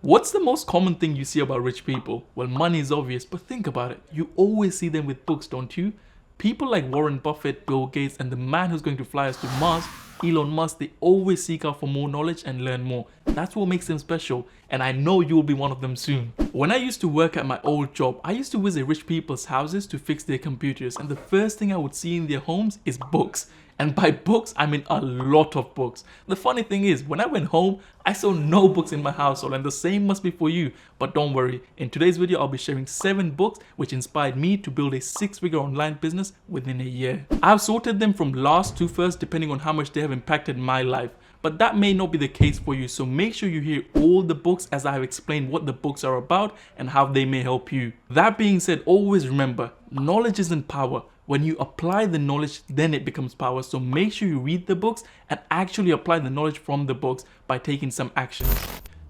What's the most common thing you see about rich people? Well, money is obvious, but think about it. You always see them with books, don't you? People like Warren Buffett, Bill Gates, and the man who's going to fly us to Mars, Elon Musk, they always seek out for more knowledge and learn more. That's what makes them special, and I know you'll be one of them soon. When I used to work at my old job, I used to visit rich people's houses to fix their computers, and the first thing I would see in their homes is books. And by books, I mean a lot of books. The funny thing is, when I went home, I saw no books in my household, and the same must be for you. But don't worry, in today's video, I'll be sharing 7 books which inspired me to build a 6-figure online business within a year. I've sorted them from last to first depending on how much they have impacted my life. But that may not be the case for you, so make sure you hear all the books as I have explained what the books are about and how they may help you. That being said, always remember, knowledge isn't power. When you apply the knowledge, then it becomes power. So make sure you read the books and actually apply the knowledge from the books by taking some action.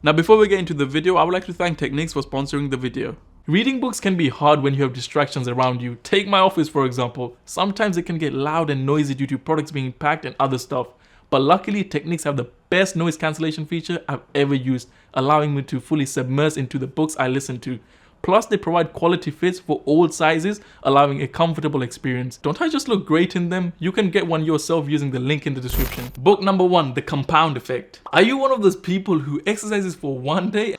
Now, before we get into the video, I would like to thank TECHNICS for sponsoring the video. Reading books can be hard when you have distractions around you. Take my office for example. Sometimes it can get loud and noisy due to products being packed and other stuff. But luckily, TECHNICS have the best noise cancellation feature I've ever used, allowing me to fully submerge into the books I listen to. Plus, they provide quality fits for all sizes, allowing a comfortable experience. Don't I just look great in them? You can get one yourself using the link in the description. Book number 1, The Compound Effect. Are you one of those people who exercises for one day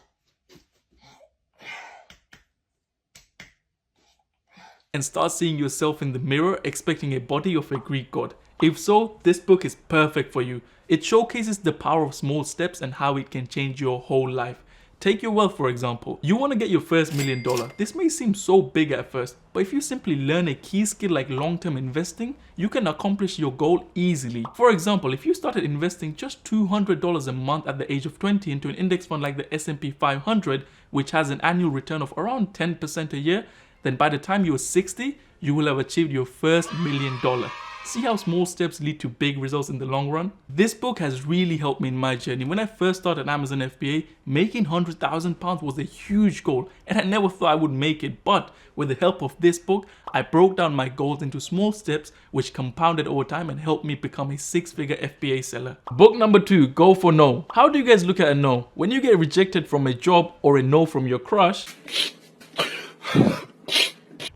and start seeing yourself in the mirror expecting a body of a Greek god? If so, this book is perfect for you. It showcases the power of small steps and how it can change your whole life. Take your wealth for example. You want to get your first $1 million. This may seem so big at first, but if you simply learn a key skill like long-term investing, you can accomplish your goal easily. For example, if you started investing just $200 a month at the age of 20 into an index fund like the S&P 500, which has an annual return of around 10% a year, then by the time you're 60, you will have achieved your first $1 million. See how small steps lead to big results in the long run? This book has really helped me in my journey. When I first started Amazon FBA, making £100,000 was a huge goal and I never thought I would make it. But with the help of this book, I broke down my goals into small steps which compounded over time and helped me become a 6-figure FBA seller. Book number 2, Go for No. How do you guys look at a no? When you get rejected from a job or a no from your crush,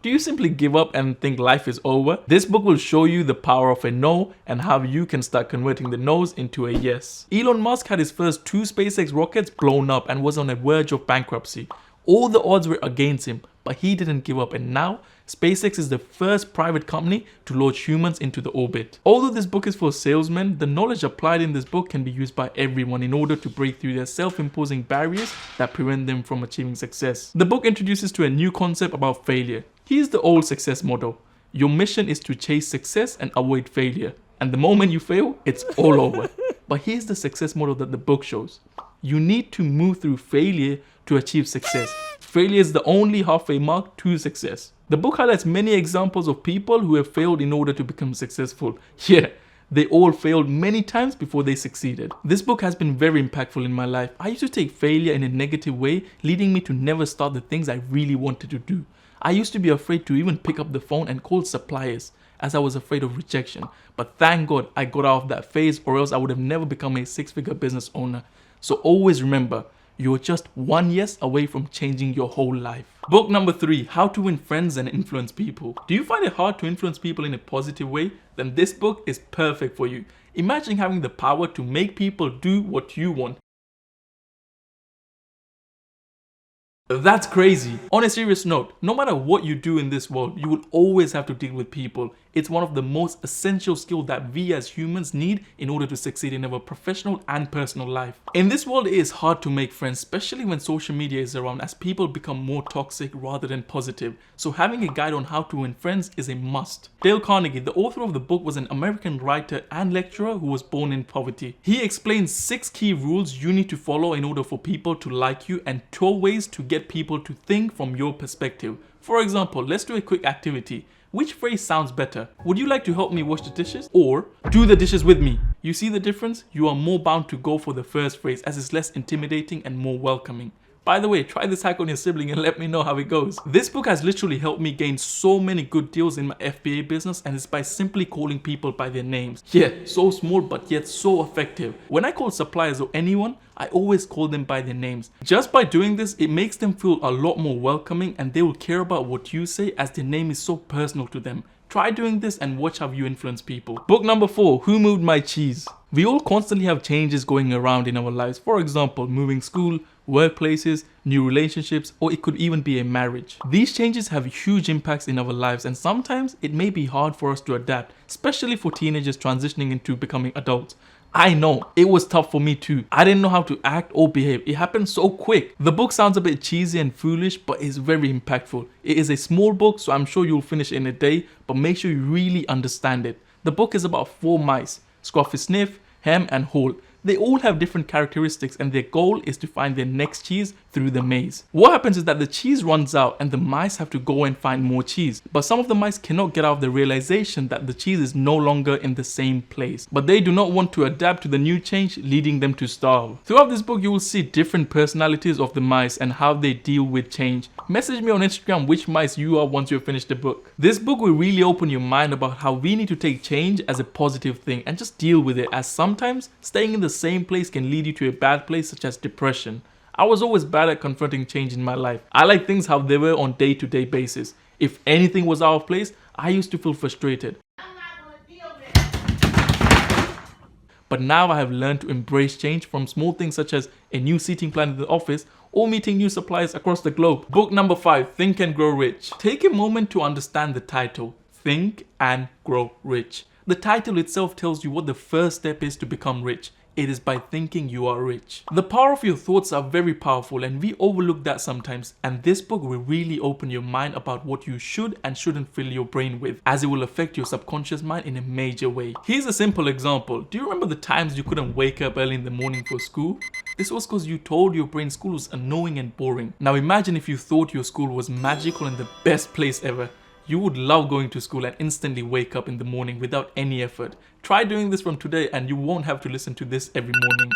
do you simply give up and think life is over? This book will show you the power of a no and how you can start converting the no's into a yes. Elon Musk had his first 2 SpaceX rockets blown up and was on the verge of bankruptcy. All the odds were against him, but he didn't give up, and now SpaceX is the first private company to launch humans into the orbit. Although this book is for salesmen, the knowledge applied in this book can be used by everyone in order to break through their self-imposing barriers that prevent them from achieving success. The book introduces to a new concept about failure. Here's the old success model. Your mission is to chase success and avoid failure. And the moment you fail, it's all over. But here's the success model that the book shows. You need to move through failure to achieve success. Failure is the only halfway mark to success. The book highlights many examples of people who have failed in order to become successful. Yeah, they all failed many times before they succeeded. This book has been very impactful in my life. I used to take failure in a negative way, leading me to never start the things I really wanted to do. I used to be afraid to even pick up the phone and call suppliers as I was afraid of rejection. But thank God I got out of that phase, or else I would have never become a 6-figure business owner. So always remember, you're just one yes away from changing your whole life. Book number 3, How to Win Friends and Influence People. Do you find it hard to influence people in a positive way? Then this book is perfect for you. Imagine having the power to make people do what you want. That's crazy. On a serious note, no matter what you do in this world, you will always have to deal with people. It's one of the most essential skills that we as humans need in order to succeed in our professional and personal life. In this world, it is hard to make friends, especially when social media is around, as people become more toxic rather than positive. So having a guide on how to win friends is a must. Dale Carnegie, the author of the book, was an American writer and lecturer who was born in poverty. He explains 6 key rules you need to follow in order for people to like you and 12 ways to get people to think from your perspective. For example, let's do a quick activity. Which phrase sounds better? Would you like to help me wash the dishes? Or do the dishes with me? You see the difference? You are more bound to go for the first phrase as it's less intimidating and more welcoming. By the way, try this hack on your sibling and let me know how it goes. This book has literally helped me gain so many good deals in my FBA business, and it's by simply calling people by their names. Yeah, so small but yet so effective. When I call suppliers or anyone, I always call them by their names. Just by doing this, it makes them feel a lot more welcoming, and they will care about what you say as their name is so personal to them. Try doing this and watch how you influence people. Book number 4, Who Moved My Cheese? We all constantly have changes going around in our lives. For example, moving school, workplaces, new relationships, or it could even be a marriage. These changes have huge impacts in our lives, and sometimes it may be hard for us to adapt, especially for teenagers transitioning into becoming adults. I know, it was tough for me too. I didn't know how to act or behave. It happened so quick. The book sounds a bit cheesy and foolish, but it's very impactful. It is a small book, so I'm sure you'll finish it in a day, but make sure you really understand it. The book is about 4 mice, Scruffy Sniff, Hem, and Hole. They all have different characteristics, and their goal is to find their next cheese through the maze. What happens is that the cheese runs out and the mice have to go and find more cheese. But some of the mice cannot get out of the realization that the cheese is no longer in the same place. But they do not want to adapt to the new change, leading them to starve. Throughout this book, you will see different personalities of the mice and how they deal with change. Message me on Instagram which mice you are once you have finished the book. This book will really open your mind about how we need to take change as a positive thing and just deal with it, as sometimes staying in the same place can lead you to a bad place, such as depression. I was always bad at confronting change in my life. I like things how they were on day-to-day basis. If anything was out of place, I used to feel frustrated. But now I have learned to embrace change, from small things such as a new seating plan in the office or meeting new suppliers across the globe. Book number 5, Think and Grow Rich. Take a moment to understand the title, Think and Grow Rich. The title itself tells you what the first step is to become rich. It is by thinking you are rich. The power of your thoughts are very powerful, and we overlook that sometimes, and this book will really open your mind about what you should and shouldn't fill your brain with, as it will affect your subconscious mind in a major way. Here's a simple example. Do you remember the times you couldn't wake up early in the morning for school? This was because you told your brain school was annoying and boring. Now imagine if you thought your school was magical and the best place ever. You would love going to school and instantly wake up in the morning without any effort. Try doing this from today and you won't have to listen to this every morning.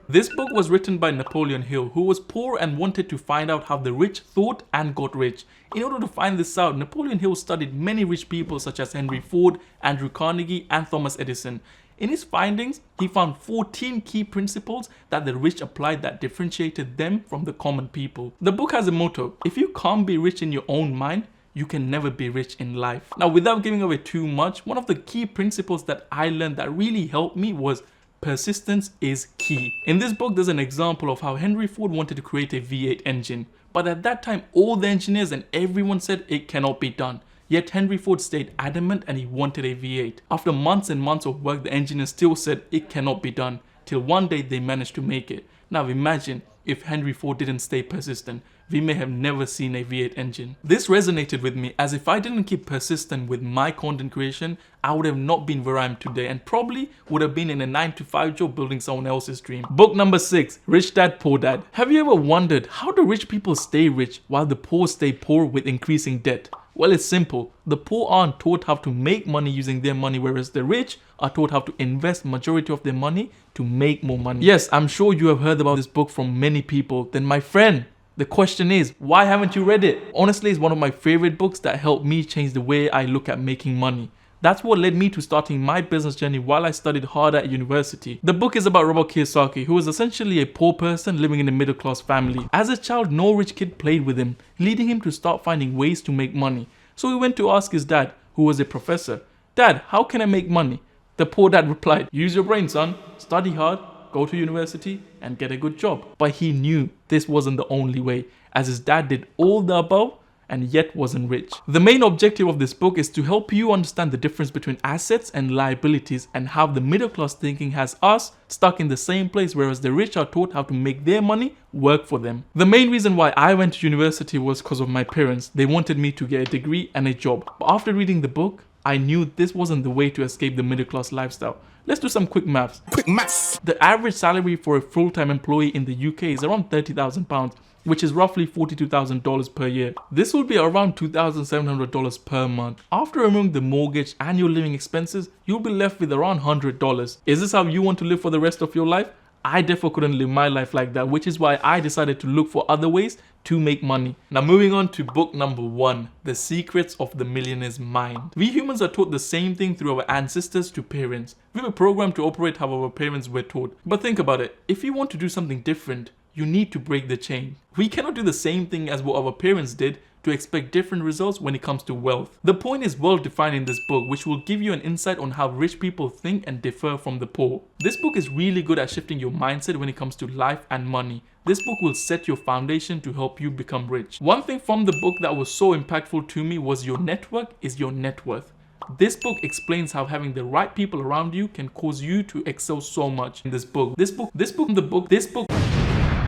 This book was written by Napoleon Hill, who was poor and wanted to find out how the rich thought and got rich. In order to find this out, Napoleon Hill studied many rich people such as Henry Ford, Andrew Carnegie, and Thomas Edison. In his findings, he found 14 key principles that the rich applied that differentiated them from the common people. The book has a motto: if you can't be rich in your own mind, you can never be rich in life. Now, without giving away too much, one of the key principles that I learned that really helped me was persistence is key. In this book, there's an example of how Henry Ford wanted to create a V8 engine, but at that time, all the engineers and everyone said it cannot be done. Yet Henry Ford stayed adamant and he wanted a V8. After months and months of work, the engineers still said it cannot be done, till one day they managed to make it. Now imagine if Henry Ford didn't stay persistent, we may have never seen a V8 engine. This resonated with me, as if I didn't keep persistent with my content creation, I would have not been where I am today and probably would have been in a 9-to-5 job building someone else's dream. Book number 6, Rich Dad Poor Dad. Have you ever wondered how do rich people stay rich while the poor stay poor with increasing debt? Well, it's simple. The poor aren't taught how to make money using their money, whereas the rich are taught how to invest majority of their money to make more money. Yes, I'm sure you have heard about this book from many people. Then my friend, the question is, why haven't you read it? Honestly, it's one of my favorite books that helped me change the way I look at making money. That's what led me to starting my business journey while I studied hard at university. The book is about Robert Kiyosaki, who was essentially a poor person living in a middle-class family. As a child, no rich kid played with him, leading him to start finding ways to make money. So he went to ask his dad, who was a professor, "Dad, how can I make money?" The poor dad replied, "Use your brain, son. Study hard, go to university, and get a good job." But he knew this wasn't the only way, as his dad did all the above and yet wasn't rich. The main objective of this book is to help you understand the difference between assets and liabilities, and how the middle class thinking has us stuck in the same place, whereas the rich are taught how to make their money work for them. The main reason why I went to university was because of my parents. They wanted me to get a degree and a job. But after reading the book, I knew this wasn't the way to escape the middle class lifestyle. Let's do some quick maths. The average salary for a full-time employee in the UK is around £30,000, which is roughly $42,000 per year. This will be around $2,700 per month. After removing the mortgage and your living expenses, you'll be left with around $100. Is this how you want to live for the rest of your life? I therefore couldn't live my life like that, which is why I decided to look for other ways to make money. Now moving on to book number 1, The Secrets of the Millionaire's Mind. We humans are taught the same thing through our ancestors to parents. We were programmed to operate how our parents were taught. But think about it, if you want to do something different, you need to break the chain. We cannot do the same thing as what our parents did to expect different results when it comes to wealth. The point is well defined in this book, which will give you an insight on how rich people think and differ from the poor. This book is really good at shifting your mindset when it comes to life and money. This book will set your foundation to help you become rich. One thing from the book that was so impactful to me was your network is your net worth. This book explains how having the right people around you can cause you to excel so much. In this book,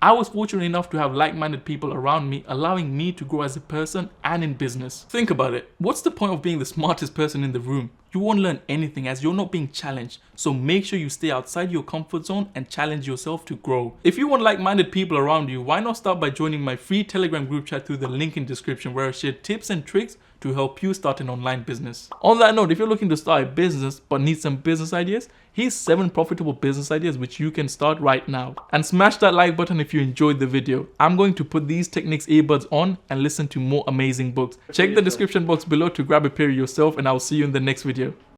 I was fortunate enough to have like-minded people around me, allowing me to grow as a person and in business. Think about it. What's the point of being the smartest person in the room? You won't learn anything as you're not being challenged. So make sure you stay outside your comfort zone and challenge yourself to grow. If you want like-minded people around you, why not start by joining my free Telegram group chat through the link in description, where I share tips and tricks to help you start an online business. On that note, if you're looking to start a business but need some business ideas, here's 7 profitable business ideas which you can start right now. And smash that like button if you enjoyed the video. I'm going to put these Technics earbuds on and listen to more amazing books. Check the description box below to grab a pair yourself, and I'll see you in the next video.